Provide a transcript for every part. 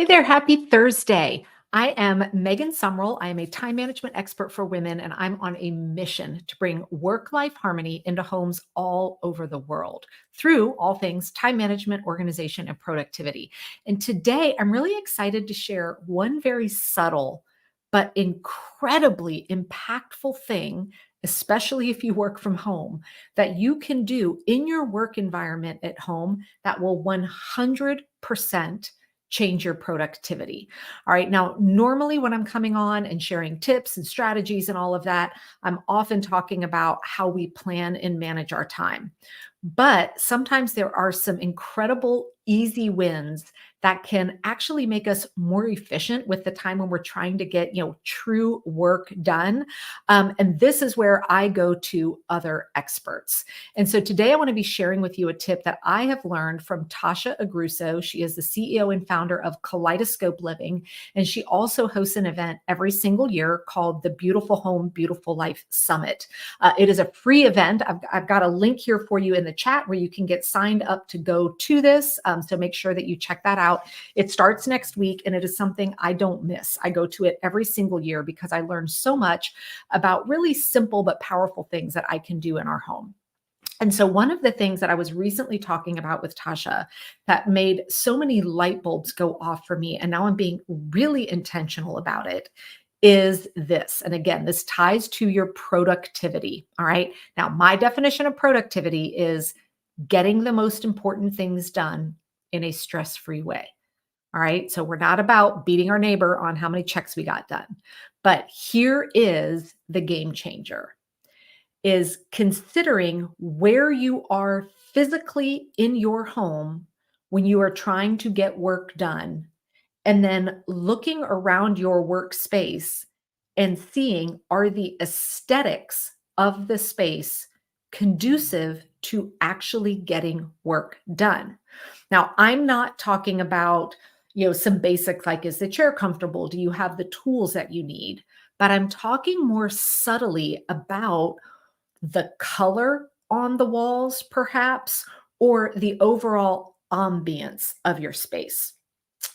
Hey there, happy Thursday. I am Megan Summerall. I am a time management expert for women, and I'm on a mission to bring work life harmony into homes all over the world through all things time management, organization, and productivity. And today, I'm really excited to share one very subtle but incredibly impactful thing, especially if you work from home, that you can do in your work environment at home that will 100% change your productivity. All right. Now, normally when I'm coming on and sharing tips and strategies and all of that, I'm often talking about how we plan and manage our time. But sometimes there are some incredible easy wins that can actually make us more efficient with the time when we're trying to get, true work done. And this is where I go to other experts. And so today I want to be sharing with you a tip that I have learned from Tasha Agruso. She is the CEO and founder of Kaleidoscope Living. And she also hosts an event every single year called the Beautiful Home, Beautiful Life Summit. It is a free event. I've got a link here for you in the chat where you can get signed up to go to this. So make sure that you check that out. It starts next week and it is something I don't miss. I go to it every single year because I learn so much about really simple but powerful things that I can do in our home. And so one of the things that I was recently talking about with Tasha that made so many light bulbs go off for me, and now I'm being really intentional about it, is this. And again, this ties to your productivity. All right. Now, my definition of productivity is getting the most important things done in a stress-free way. All right. So we're not about beating our neighbor on how many checks we got done. But here is the game changer is considering where you are physically in your home when you are trying to get work done, and then looking around your workspace and seeing, are the aesthetics of the space conducive to actually getting work done? Now, I'm not talking about, some basics like, is the chair comfortable? Do you have the tools that you need? But I'm talking more subtly about the color on the walls, perhaps, or the overall ambience of your space.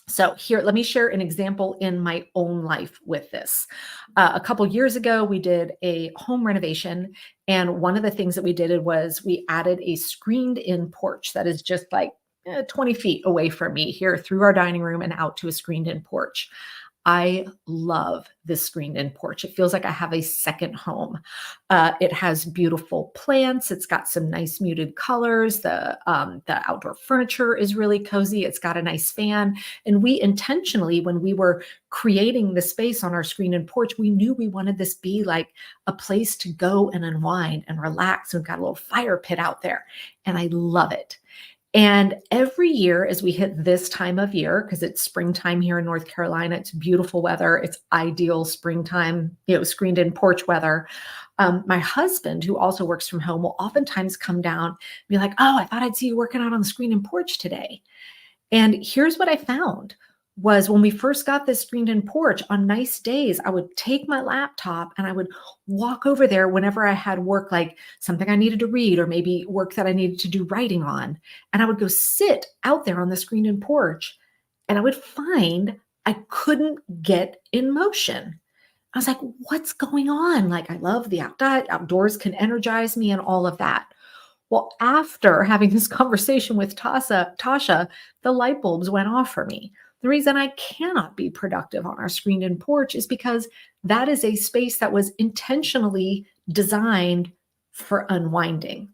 So here, let me share an example in my own life with this. A couple years ago, we did a home renovation, and one of the things that we did was we added a screened-in porch that is just like 20 feet away from me here through our dining room and out to a screened-in porch. I love this screened-in porch. It feels like I have a second home. It has beautiful plants. It's got some nice muted colors. The outdoor furniture is really cozy. It's got a nice fan. And we intentionally, when we were creating the space on our screened-in porch, we knew we wanted this be like a place to go and unwind and relax. We've got a little fire pit out there, and I love it. And every year, as we hit this time of year, because it's springtime here in North Carolina, it's beautiful weather, it's ideal springtime, screened in porch weather. My husband, who also works from home, will oftentimes come down and be like, "Oh, I thought I'd see you working out on the screened in porch today." And here's what I found was when we first got this screened-in porch, on nice days, I would take my laptop and I would walk over there whenever I had work, like something I needed to read or maybe work that I needed to do writing on. And I would go sit out there on the screened-in porch and I would find I couldn't get in motion. I was like, what's going on? Like, I love the outdoors can energize me and all of that. Well, after having this conversation with Tasha, the light bulbs went off for me. The reason I cannot be productive on our screened-in porch is because that is a space that was intentionally designed for unwinding.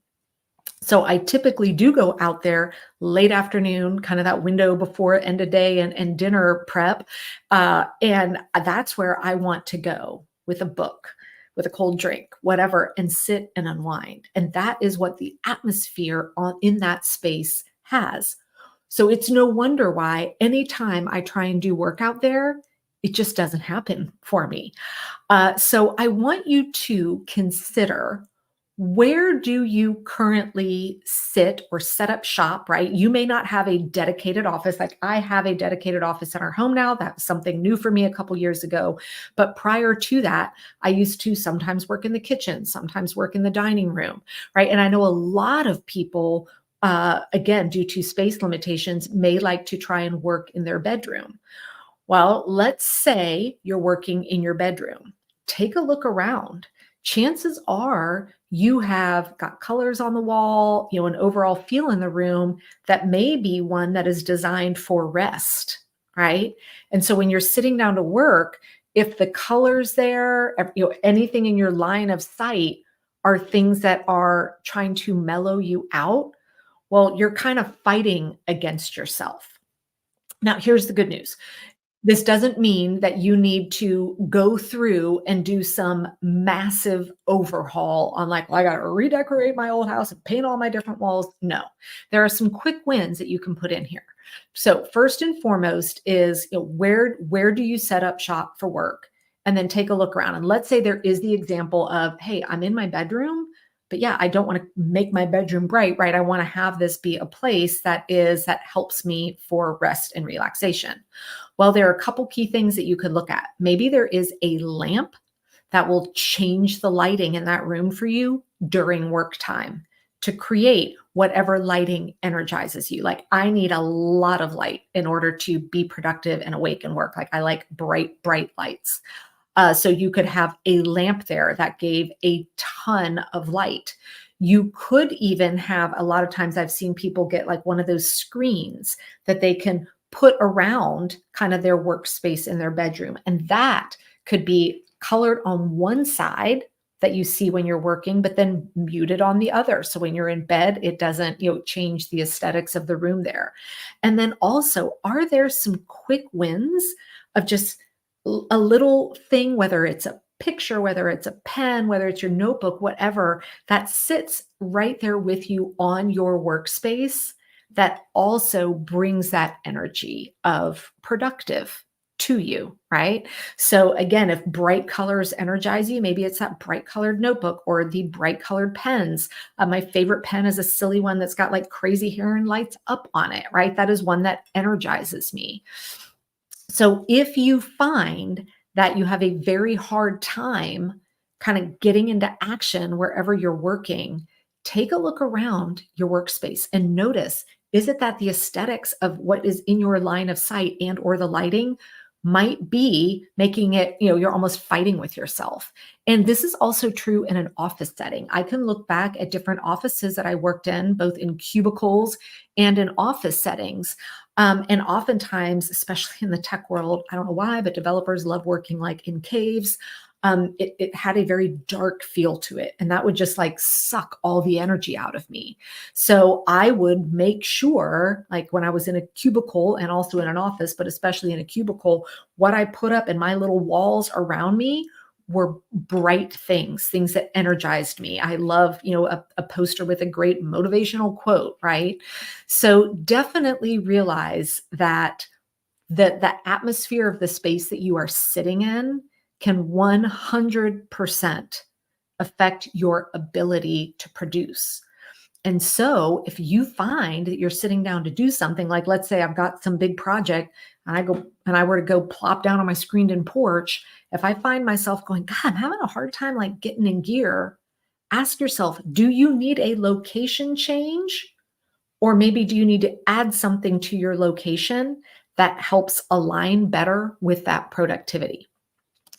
So I typically do go out there late afternoon, kind of that window before end of day and dinner prep. And that's where I want to go with a book, with a cold drink, whatever, and sit and unwind. And that is what the atmosphere in that space has. So it's no wonder why anytime I try and do work out there, it just doesn't happen for me. So I want you to consider, where do you currently sit or set up shop, right? You may not have a dedicated office. Like I have a dedicated office in our home now. That was something new for me a couple years ago. But prior to that, I used to sometimes work in the kitchen, sometimes work in the dining room, right? And I know a lot of people again, due to space limitations, may like to try and work in their bedroom. Well, let's say you're working in your bedroom. Take a look around. Chances are you have got colors on the wall, an overall feel in the room that may be one that is designed for rest, right? And so when you're sitting down to work, if the colors there, anything in your line of sight are things that are trying to mellow you out, well, you're kind of fighting against yourself. Now, here's the good news. This doesn't mean that you need to go through and do some massive overhaul on like, well, I got to redecorate my old house and paint all my different walls. No, there are some quick wins that you can put in here. So first and foremost is, where do you set up shop for work? And then take a look around. And let's say there is the example of, hey, I'm in my bedroom, but yeah, I don't want to make my bedroom bright, right? I want to have this be a place that helps me for rest and relaxation. Well, there are a couple key things that you could look at. Maybe there is a lamp that will change the lighting in that room for you during work time to create whatever lighting energizes you. Like, I need a lot of light in order to be productive and awake and work. Like, I like bright, bright lights. So you could have a lamp there that gave a ton of light. You could even have, a lot of times I've seen people get like one of those screens that they can put around kind of their workspace in their bedroom. And that could be colored on one side that you see when you're working, but then muted on the other. So when you're in bed, it doesn't, change the aesthetics of the room there. And then also, are there some quick wins of just a little thing, whether it's a picture, whether it's a pen, whether it's your notebook, whatever, that sits right there with you on your workspace, that also brings that energy of productive to you, right? So again, if bright colors energize you, maybe it's that bright colored notebook or the bright colored pens. My favorite pen is a silly one that's got like crazy hair and lights up on it, right? That is one that energizes me. So if you find that you have a very hard time kind of getting into action wherever you're working, take a look around your workspace and notice, is it that the aesthetics of what is in your line of sight and or the lighting might be making it, you're almost fighting with yourself. And this is also true in an office setting. I can look back at different offices that I worked in, both in cubicles and in office settings. And oftentimes, especially in the tech world, I don't know why, but developers love working like in caves. It had a very dark feel to it, and that would just like suck all the energy out of me. So I would make sure, like when I was in a cubicle and also in an office, but especially in a cubicle, what I put up in my little walls around me were bright things that energized me. I love, a poster with a great motivational quote, right? So definitely realize that the atmosphere of the space that you are sitting in can 100% affect your ability to produce. And so if you find that you're sitting down to do something, like let's say I've got some big project and I were to go plop down on my screened-in porch, if I find myself going, God, I'm having a hard time like getting in gear, ask yourself, do you need a location change? Or maybe do you need to add something to your location that helps align better with that productivity?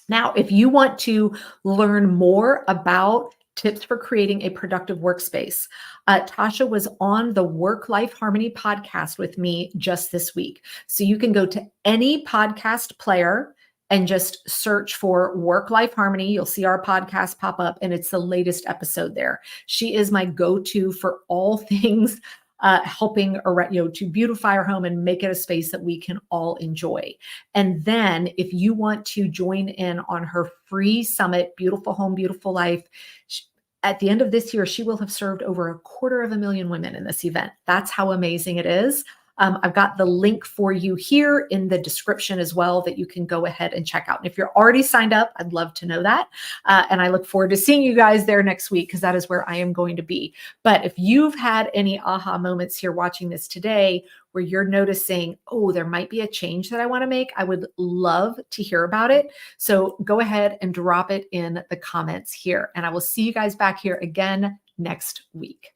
Now, if you want to learn more about tips for creating a productive workspace, Tasha was on the Work Life Harmony podcast with me just this week. So you can go to any podcast player and just search for Work Life Harmony. You'll see our podcast pop up, and it's the latest episode there. She is my go-to for all things helping to beautify our home and make it a space that we can all enjoy. And then if you want to join in on her free summit, Beautiful Home, Beautiful Life, at the end of this year, she will have served over 250,000 women in this event. That's how amazing it is. I've got the link for you here in the description as well that you can go ahead and check out. And if you're already signed up, I'd love to know that. And I look forward to seeing you guys there next week, because that is where I am going to be. But if you've had any aha moments here watching this today where you're noticing, oh, there might be a change that I want to make, I would love to hear about it. So go ahead and drop it in the comments here. And I will see you guys back here again next week.